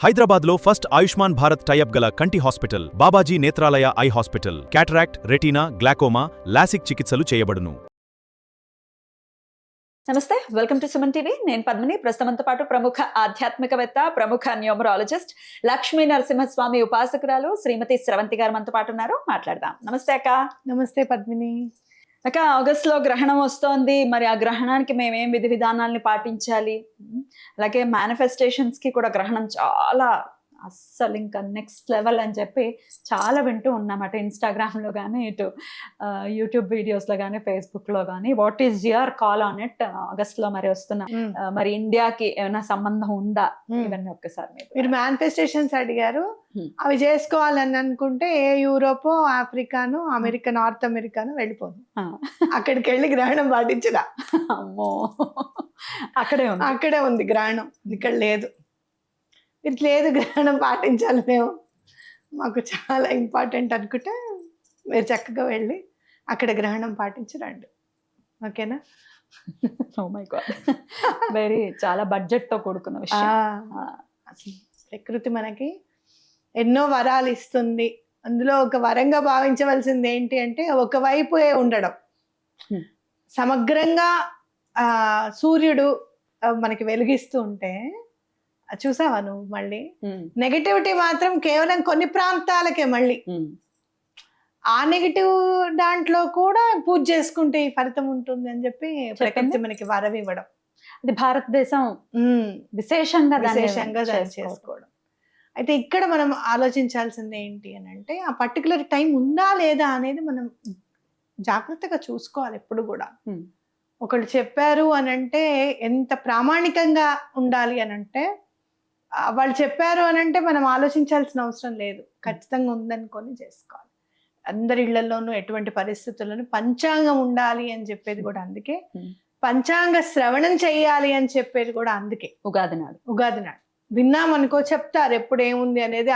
హైదరాబాద్లో first Ayushman Bharat tie up గల కంటి hospital Babaji Netralaya eye hospital. Cataract, retina, glaucoma, LASIK చికిత్సలు చేయబడును. నమస్తే, వెల్కమ్ టు సుమన్ టీవీ. నేను పద్మిని. ప్రస్తుతంతో పాటు ప్రముఖ ఆధ్యాత్మికవేత్త, ప్రముఖ న్యూమరాలజిస్ట్, లక్ష్మీ నరసింహస్వామి ఉపాసకురాలు శ్రీమతి స్రవంతి గారు మనతో పాటు ఉన్నారు. మాట్లాడదాం. నమస్తే అక్క. నమస్తే పద్మిని. అక్క, ఆగస్ట్ లో గ్రహణం వస్తోంది. మరి ఆ గ్రహణానికి మేమేం విధి విధానాలని పాటించాలి? అలాగే మేనిఫెస్టేషన్స్ కి కూడా గ్రహణం చాలా అస్సలు ఇంకా నెక్స్ట్ లెవెల్ అని చెప్పి చాలా వింటూ ఉన్నామట. ఇన్స్టాగ్రామ్లో కానీ, ఇటు యూట్యూబ్ వీడియోస్లో కానీ, ఫేస్బుక్లో కానీ. What is your call on it? ఆగస్ట్లో మరి వస్తున్నా, మరి ఇండియాకి ఏమైనా సంబంధం ఉందా? ఇవన్నీ ఒక్కసారి మీరు మేనిఫెస్టేషన్స్ అడిగారు. అవి చేసుకోవాలని అనుకుంటే ఏ యూరోపో, ఆఫ్రికాను, అమెరికా, నార్త్ అమెరికాను వెళ్ళిపోదు. అక్కడికి వెళ్ళి గ్రహణం పాటించరా? అమ్మో, అక్కడే ఉంది గ్రహణం, ఇక్కడ లేదు. ఇది లేదు, గ్రహణం పాటించాలి మేము, మాకు చాలా ఇంపార్టెంట్ అనుకుంటే మీరు చక్కగా వెళ్ళి అక్కడ గ్రహణం పాటించరండి. ఓకేనా? ఓ మై గాడ్, వెరీ చాలా బడ్జెట్ తో కూడుకున్న విషయం. అసలు ప్రకృతి మనకి ఎన్నో వరాలు ఇస్తుంది. అందులో ఒక వరంగా భావించవలసింది ఏంటి అంటే, ఒకవైపు ఉండడం. సమగ్రంగా సూర్యుడు మనకి వెలిగిస్తూ ఉంటే చూసావా నువ్వు? మళ్ళీ నెగటివిటీ మాత్రం కేవలం కొన్ని ప్రాంతాలకే. మళ్ళీ ఆ నెగటివ్ దాంట్లో కూడా పూజ చేసుకుంటే ఈ ఫలితం ఉంటుంది అని చెప్పి ప్రకృతి మనకి వరం ఇవ్వడం. అది భారతదేశం విశేషంగా చేసుకోవడం. అయితే ఇక్కడ మనం ఆలోచించాల్సింది ఏంటి అని అంటే, ఆ పర్టికులర్ టైం ఉందా లేదా అనేది మనం జాగ్రత్తగా చూసుకోవాలి ఎప్పుడు కూడా. ఒకళ్ళు చెప్పారు అని అంటే ఎంత ప్రామాణికంగా ఉండాలి అని అంటే, వాళ్ళు చెప్పారు అని అంటే మనం ఆలోచించాల్సిన అవసరం లేదు. ఖచ్చితంగా ఉందనుకొని చేసుకోవాలి. అందరి ఇళ్లలోనూ ఎటువంటి పరిస్థితుల్లోనూ పంచాంగం ఉండాలి అని చెప్పేది కూడా అందుకే. పంచాంగ శ్రవణం చెయ్యాలి అని చెప్పేది కూడా అందుకే. ఉగాది నాడు విన్నామనుకో, చెప్తారు ఎప్పుడు ఏముంది అనేది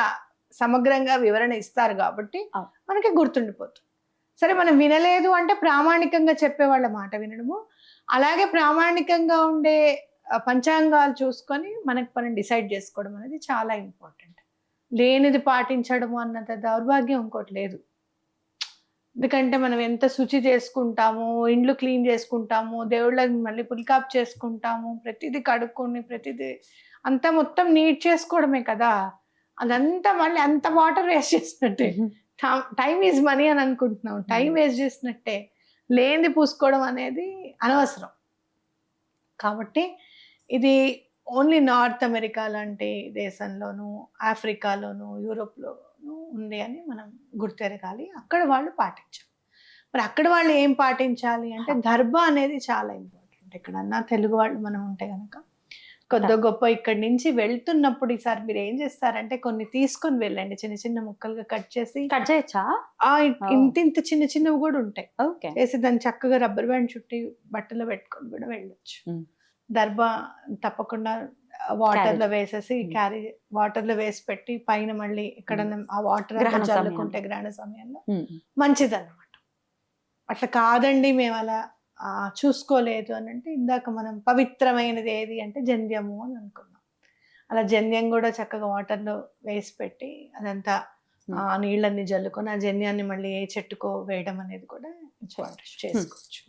సమగ్రంగా వివరణ ఇస్తారు కాబట్టి మనకి గుర్తుండిపోతుంది. సరే, మనం వినలేదు అంటే ప్రామాణికంగా చెప్పే వాళ్ళ మాట వినడము, అలాగే ప్రామాణికంగా ఉండే పంచాంగాలు చూసుకొని మనం డిసైడ్ చేసుకోవడం అనేది చాలా ఇంపార్టెంట్. లేనిది పాటించడము అన్నంత దౌర్భాగ్యం ఇంకోటి లేదు. ఎందుకంటే మనం ఎంత శుచి చేసుకుంటాము, ఇండ్లు క్లీన్ చేసుకుంటాము, దేవుళ్ళకి మళ్ళీ పులికాపు చేసుకుంటాము, ప్రతిదీ కడుక్కొని ప్రతిదీ అంతా మొత్తం నీట్ చేసుకోవడమే కదా. అదంతా మళ్ళీ అంత వాటర్ వేస్ట్ చేసినట్టే. టైం ఈజ్ మనీ అని అనుకుంటున్నాం, టైం వేస్ట్ చేసినట్టే. లేనిది పూసుకోవడం అనేది అనవసరం. కాబట్టి ఇది ఓన్లీ నార్త్ అమెరికా లాంటి దేశంలోనూ, ఆఫ్రికాలోనూ, యూరోప్లోనూ ఉంది అని మనం గుర్తెరగాలి. అక్కడ వాళ్ళు పాటించాలి. మరి అక్కడ వాళ్ళు ఏం పాటించాలి అంటే, దర్భ అనేది చాలా ఇంపార్టెంట్. ఎక్కడన్నా తెలుగు వాళ్ళు మనం ఉంటే కనుక కొద్ది గొప్ప ఇక్కడి నుంచి వెళ్తున్నప్పుడు ఈసారి మీరు ఏం చేస్తారంటే, కొన్ని తీసుకొని వెళ్ళండి, చిన్న చిన్న ముక్కలుగా కట్ చేయొచ్చా? ఇంత చిన్న చిన్నవి కూడా ఉంటాయి. చేసి దాన్ని చక్కగా రబ్బర్ బ్యాండ్ చుట్టి బట్టలో పెట్టుకొని కూడా వెళ్ళొచ్చు. దర్భ తప్పకుండా వాటర్లో వేసేసి వాటర్లో వేసి పెట్టి పైన మళ్ళీ ఎక్కడన్నా ఆ వాటర్ చల్లుకుంటే గ్రహణ సమయంలో మంచిదన్నమాట. అట్లా కాదండి మేము అలా చూసుకోలేదు అని అంటే, ఇందాక మనం పవిత్రమైనది ఏది అంటే జంధ్యము అని అనుకున్నాం. అలా జంధ్యం కూడా చక్కగా వాటర్లో వేసి పెట్టి అదంతా నీళ్ళన్ని జల్లుకొని ఆ జంధ్యాన్ని మళ్ళీ ఏ చెట్టుకో వేయడం అనేది కూడా చేసుకోవచ్చు.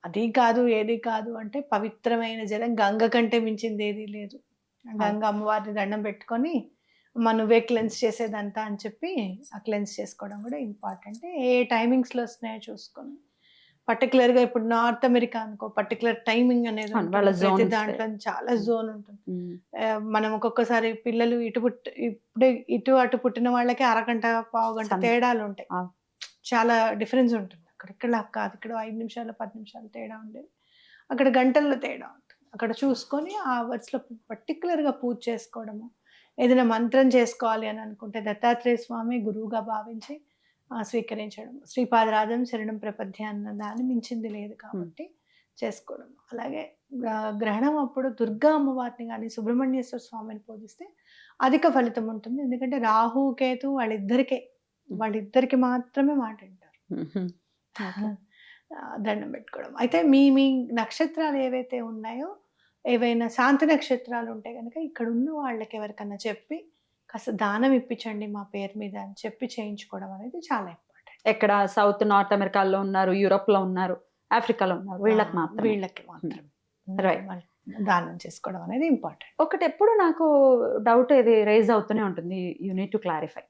అది కాదు, ఏది కాదు అంటే, పవిత్రమైన జలం గంగ కంటే మించింది ఏది లేదు. గంగ అమ్మవారిని దండం పెట్టుకొని నువ్వే క్లెన్స్ చేసేదంతా అని చెప్పి ఆ క్లెన్స్ చేసుకోవడం కూడా ఇంపార్టెంట్. ఏ టైమింగ్స్లో వస్తున్నాయో చూసుకొని, పర్టికులర్గా ఇప్పుడు నార్త్ అమెరికా అనుకో, పర్టికులర్ టైమింగ్ అనేది ప్రతి దాంట్లో చాలా జోన్ ఉంటుంది. మనం ఒక్కొక్కసారి పిల్లలు ఇటు అటు పుట్టిన వాళ్ళకి అరగంట పావు గంట తేడాలు ఉంటాయి. చాలా డిఫరెన్స్ ఉంటుంది. ఇక్కడ కాదు, ఇక్కడ 5 నిమిషాలు 10 నిమిషాలు తేడా ఉండేది, అక్కడ గంటల్లో తేడా ఉంటుంది. అక్కడ చూసుకొని ఆ అవర్స్లో పర్టికులర్గా పూజ చేసుకోవడము. ఏదైనా మంత్రం చేసుకోవాలి అని అనుకుంటే దత్తాత్రేయ స్వామి గురువుగా భావించి స్వీకరించడం. శ్రీపాదరాజం శరణం ప్రపద్య అన్న దాన్ని మించింది లేదు కాబట్టి చేసుకోవడం. అలాగే గ్రహణం అప్పుడు దుర్గా అమ్మవారిని కానీ సుబ్రహ్మణ్యేశ్వర స్వామిని పూజిస్తే అధిక ఫలితం ఉంటుంది. ఎందుకంటే రాహు కేతు వాళ్ళిద్దరికి మాత్రమే మాట వింటారు. దండం పెట్టుకోవడం. అయితే మీ నక్షత్రాలు ఏవైతే ఉన్నాయో ఏవైనా శాంతి నక్షత్రాలు ఉంటే కనుక ఇక్కడ ఉన్న వాళ్ళకి ఎవరికన్నా చెప్పి కాస్త దానం ఇప్పించండి మా పేరు మీద అని చెప్పి చేయించుకోవడం అనేది చాలా ఇంపార్టెంట్. ఎక్కడ సౌత్ నార్త్ అమెరికాలో ఉన్నారు, యూరోప్ లో ఉన్నారు, ఆఫ్రికాలో ఉన్నారు, వీళ్ళకి మాత్రం వీళ్ళకి మాత్రం Right. దానం చేసుకోవడం అనేది ఇంపార్టెంట్. ఒకటి ఎప్పుడు నాకు డౌట్ ఇది రైజ్ అవుతూనే ఉంటుంది, యూ నీడ్ టు క్లారిఫై.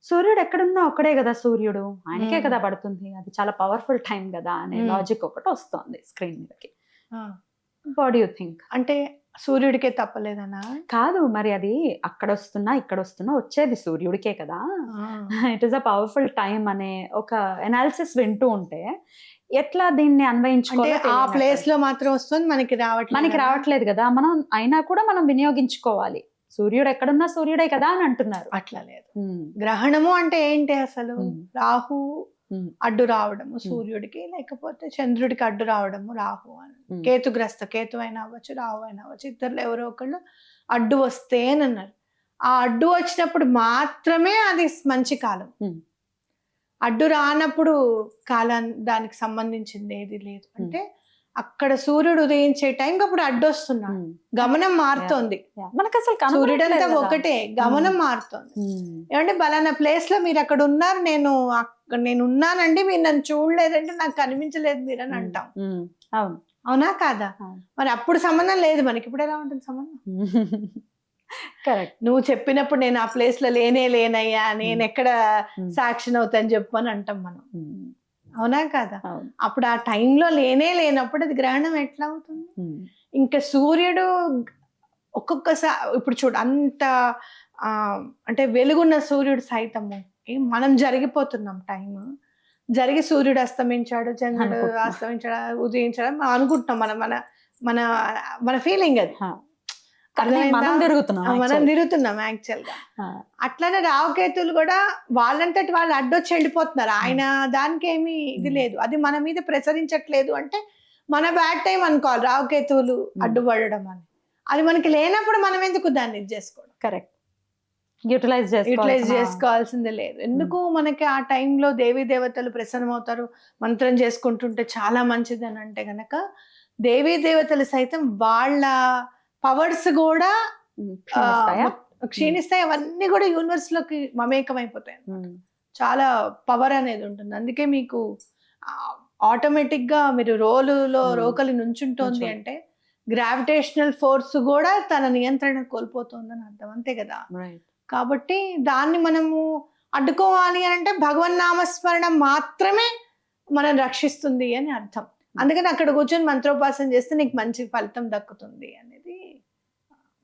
సూర్యుడు ఎక్కడున్నా ఒక్కడే కదా సూర్యుడు, ఆయనకే కదా పడుతుంది, అది చాలా పవర్ఫుల్ టైం కదా అనే లాజిక్ ఒకటి వస్తుంది స్క్రీన్ మీదకి. What you think? అంటే సూర్యుడికే తప్పలేదనా? కాదు మరి, అది అక్కడ వస్తున్నా ఇక్కడ వస్తున్నా వచ్చేది సూర్యుడికే కదా, it is a powerful time అనే ఒక ఎనాలిసిస్ వింటూ ఉంటే ఎట్లా దీన్ని అన్వయించుకోవాలి? ఆ ప్లేస్ లో మాత్రం వస్తుంది, మనకి రావట్లేదు కదా, మనం అయినా కూడా మనం వినియోగించుకోవాలి. సూర్యుడు ఎక్కడున్నా సూర్యుడే కదా అని అంటున్నారు. అట్లా లేదు. గ్రహణము అంటే ఏంటి అసలు? రాహు అడ్డు రావడము సూర్యుడికి, లేకపోతే చంద్రుడికి అడ్డు రావడము రాహు అని. కేతుగ్రస్త, కేతు అయినా అవ్వచ్చు, రాహు అయినా అవ్వచ్చు, ఇద్దరు ఎవరో ఒకళ్ళు అడ్డు వస్తే అని అన్నారు. ఆ అడ్డు వచ్చినప్పుడు మాత్రమే అది మంచి కాలం. అడ్డు రానప్పుడు కాలం దానికి సంబంధించింది ఏది లేదు. అంటే అక్కడ సూర్యుడు ఉదయించే టైంకి అప్పుడు అడ్డు వస్తున్నాడు, గమనం మారుతోంది. మనకు అసలు సూర్యుడంతా ఒకటే, గమనం మారుతోంది. ఏమంటే బలానా ప్లేస్ లో మీరు అక్కడ ఉన్నారు, నేను ఉన్నానండి, మీరు నన్ను చూడలేదంటే నాకు కనిపించలేదు మీరు అని అంటాం. అవునా కాదా? మరి అప్పుడు సంబంధం లేదు మనకి, ఇప్పుడు ఎలా ఉంటుంది సంబంధం? కరెక్ట్. నువ్వు చెప్పినప్పుడు నేను ఆ ప్లేస్ లో లేనయ్యా, నేను ఎక్కడ సాక్షన్ అవుతాను చెప్పు అని అంటాం మనం. అవునా కాదా? అప్పుడు ఆ టైంలో లేనప్పుడు అది గ్రహణం ఎట్లా అవుతుంది? ఇంకా సూర్యుడు ఒక్కొక్కసారి ఇప్పుడు చూడు, అంత అంటే వెలుగున్న సూర్యుడు సైతము మనం జరిగిపోతున్నాం, టైం జరిగి సూర్యుడు అస్తమించాడు, చంద్రుడు అస్తమించాడు, ఉదయించాడు అనుకుంటున్నాం. మన మన మన ఫీలింగ్ అది. మనం తిరుగుతున్నాం యాక్చువల్ గా. అట్లానే రావుకేతులు కూడా వాళ్ళంతటి వాళ్ళు అడ్డొచ్చి వెళ్ళిపోతున్నారు. ఆయన దానికి ఏమి ఇది లేదు, అది మన మీద ప్రసరించట్లేదు అంటే మన బ్యాడ్ టైం అనుకోవాలి రావుకేతువులు అడ్డుపడడం అని. అది మనకి లేనప్పుడు మనం ఎందుకు దాన్ని ఇది చేసుకోవడం? కరెక్ట్, యూటిలైజ్ చేసుకోవాల్సిందే లేదు. ఎందుకు మనకి ఆ టైంలో దేవీ దేవతలు ప్రసన్నమవుతారు, మంత్రం చేసుకుంటుంటే చాలా మంచిది అని అంటే గనక దేవీ దేవతలు సైతం వాళ్ళ పవర్స్ కూడా క్షీణిస్తాయి. అవన్నీ కూడా యూనివర్స్ లోకి మమేకం అయిపోతాయి. చాలా పవర్ అనేది ఉంటుంది. అందుకే మీకు ఆటోమేటిక్ గా మీరు రోకలి నుంచుంటోంది అంటే గ్రావిటేషనల్ ఫోర్స్ కూడా తన నియంత్రణ కోల్పోతుందని అర్థం, అంతే కదా? కాబట్టి దాన్ని మనము అడ్డుకోవాలి అని అంటే భగవన్నామస్మరణ మాత్రమే మనం రక్షిస్తుంది అని అర్థం. అందుకని అక్కడ కూర్చొని మంత్రోపాసన చేస్తే నీకు మంచి ఫలితం దక్కుతుంది అనేది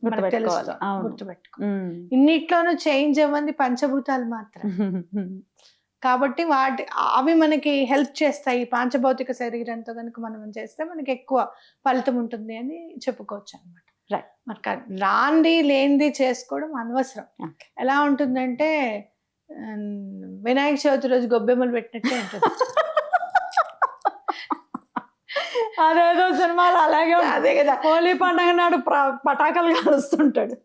గుర్తుపెట్టుకో. ఇన్నిట్లోనూ చేంజ్ అవ్వంది పంచభూతాలు మాత్రం. కాబట్టి అవి మనకి హెల్ప్ చేస్తాయి. పాంచభౌతిక శరీరంతో కనుక మనం చేస్తే మనకి ఎక్కువ ఫలితం ఉంటుంది అని చెప్పుకోవచ్చు అనమాట. మరి రాంది లేనిది చేసుకోవడం అనవసరం. ఎలా ఉంటుందంటే వినాయక చవితి రోజు గొబ్బెమ్మలు పెట్టినట్టే ఉంటుంది. అదేదో సినిమాలో అలాగే అదే కదా, హోలీ పండుగ నాడు పటాకాలు కాలుస్తుంటాడు.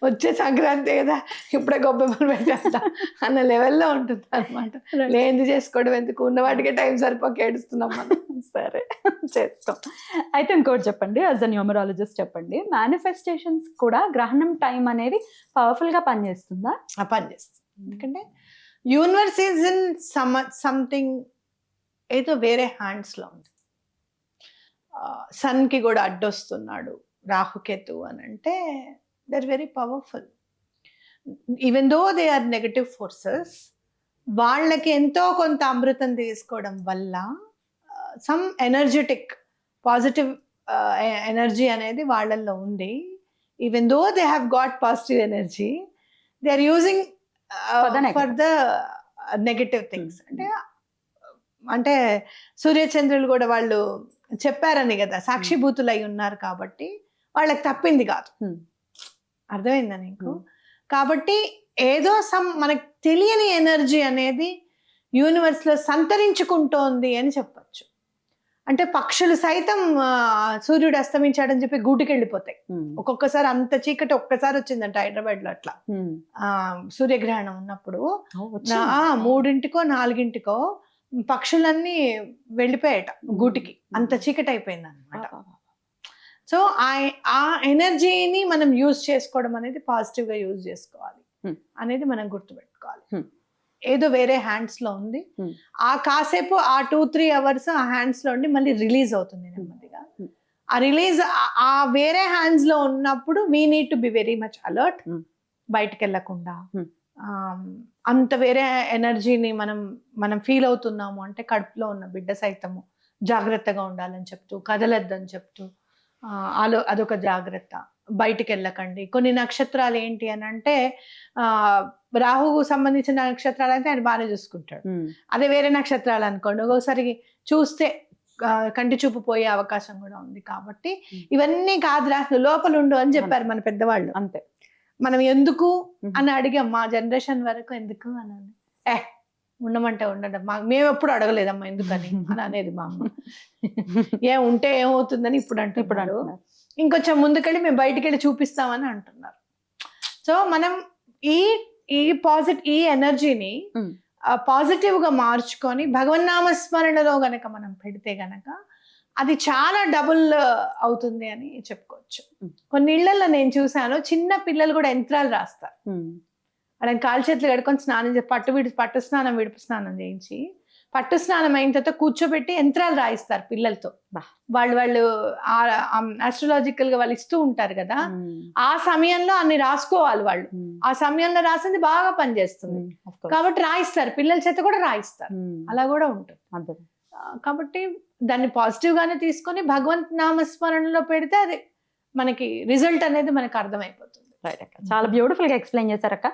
వచ్చే సంక్రాంతి కదా, ఇప్పుడే గొబ్బెమ్మలు పెట్టేస్తా అన్న లెవెల్లో ఉంటుంది అనమాట. లేనిది చేసుకోవడం ఎందుకు, ఉన్న వాటికే టైం సరిపోక ఏడుస్తున్నాం మనం. సరే చేస్తాం. అయితే ఇంకోటి చెప్పండి, యాజ్ అ న్యూమరాలజిస్ట్ చెప్పండి, మేనిఫెస్టేషన్స్ కూడా గ్రహణం టైం అనేది పవర్ఫుల్ గా పనిచేస్తుందా? పనిచేస్తుంది. ఎందుకంటే యూనివర్స్ ఈజ్ ఇన్ సంథింగ్ ఏదో వేరే హ్యాండ్స్ లో ఉంది. సన్ కి కూడా అడ్డొస్తున్నాడు రాహుకేతు అని అంటే they are very powerful. Even though they are negative forces, వాళ్ళకి ఎంతో కొంత అమృతం తీసుకోవడం వల్ల సమ్ ఎనర్జెటిక్ పాజిటివ్ ఎనర్జీ అనేది వాళ్ళల్లో ఉంది. Even though they have got positive energy, they are using for the negative things. అంటే సూర్యచంద్రులు కూడా వాళ్ళు చెప్పారని కదా, సాక్షిభూతులు అయి ఉన్నారు కాబట్టి వాళ్ళకి తప్పింది కాదు. అర్థమైందా నీకు? కాబట్టి ఏదో మనకు తెలియని ఎనర్జీ అనేది యూనివర్స్ లో సంతరించుకుంటోంది అని చెప్పచ్చు. అంటే పక్షులు సైతం సూర్యుడు అస్తమించాడని చెప్పి గూటికి వెళ్ళిపోతాయి. ఒక్కొక్కసారి అంత చీకటి ఒక్కసారి వచ్చిందంట హైదరాబాద్ లో. అట్లా సూర్యగ్రహణం ఉన్నప్పుడు 3 4 పక్షులన్నీ వెళ్ళిపోయాట గూటికి, అంత చీకటి అయిపోయింది అనమాట. సో ఆ ఎనర్జీని మనం యూజ్ చేసుకోవడం అనేది పాజిటివ్ గా యూజ్ చేసుకోవాలి అనేది మనం గుర్తుపెట్టుకోవాలి. ఏదో వేరే హ్యాండ్స్ లో ఉంది, ఆ కాసేపు ఆ 2-3 అవర్స్ ఆ హ్యాండ్స్ లో ఉండి మళ్ళీ రిలీజ్ అవుతుంది నెమ్మదిగా. ఆ రిలీజ్ ఆ వేరే హ్యాండ్స్ లో ఉన్నప్పుడు we need to be very much alert. బయటకు వెళ్ళకుండా అంత వేరే ఎనర్జీని మనం ఫీల్ అవుతున్నాము అంటే కడుపులో ఉన్న బిడ్డ సైతము జాగ్రత్తగా ఉండాలని చెప్తూ, కదలొద్దని చెప్తూ, అదొక జాగ్రత్త. బయటికి వెళ్ళకండి. కొన్ని నక్షత్రాలు ఏంటి అని అంటే రాహువు సంబంధించిన నక్షత్రాలు అయితే ఆయన బాగానే చూసుకుంటాడు. అదే వేరే నక్షత్రాలు అనుకోండి ఒక్కోసారి చూస్తే కంటి చూపు పోయే అవకాశం కూడా ఉంది. కాబట్టి ఇవన్నీ కాదురా, నువ్వు లోపల ఉండు అని చెప్పారు మన పెద్దవాళ్ళు. అంతే. మనం ఎందుకు అని అడిగాం, మా జనరేషన్ వరకు ఎందుకు అని ఉండమంటే ఉండడం, మేము ఎప్పుడు అడగలేదమ్మా ఎందుకని అని అనేది మా అమ్మ. ఉంటే ఏమవుతుందని ఇప్పుడు అంటున్నారు. ఇంకొంచెం ముందుకెళ్ళి మేము బయటికి వెళ్ళి చూపిస్తామని అంటున్నారు. సో మనం ఈ ఎనర్జీని పాజిటివ్ గా మార్చుకొని భగవన్నామస్మరణలో గనక మనం పెడితే గనక అది చాలా డబుల్ అవుతుంది అని చెప్పుకోవచ్చు. కొన్ని ఇళ్లలో నేను చూసాను, చిన్న పిల్లలు కూడా యంత్రాలు రాస్తారు. వాళ్ళని కాలు చేతులు కడుకొని స్నానం చేసి పట్టు స్నానం విడుపు స్నానం చేయించి పట్టు స్నానం అయిన తర్వాత కూర్చోబెట్టి యంత్రాలు రాయిస్తారు పిల్లలతో. వాళ్ళు ఆస్ట్రాలజికల్ గా వాళ్ళు ఇస్తూ ఉంటారు కదా, ఆ సమయంలో అన్ని రాసుకోవాలి వాళ్ళు. ఆ సమయంలో రాసింది బాగా పనిచేస్తుంది కాబట్టి రాయిస్తారు, పిల్లల చేత కూడా రాయిస్తారు. అలా కూడా ఉంటుంది. కాబట్టి దాన్ని పాజిటివ్ గానే తీసుకొని భగవంత్ నామస్మరణలో పెడితే అది మనకి రిజల్ట్ అనేది మనకు అర్థమైపోతుంది. చాలా బ్యూటిఫుల్ గా ఎక్స్ప్లెయిన్ చేశారక్క.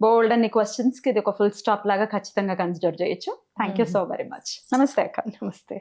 బోల్డ్ అన్ని క్వశ్చన్స్ కి ఇది ఒక ఫుల్ స్టాప్ లాగా ఖచ్చితంగా కన్సిడర్ చేయొచ్చు. Thank you so very much. నమస్తే అక్క. నమస్తే.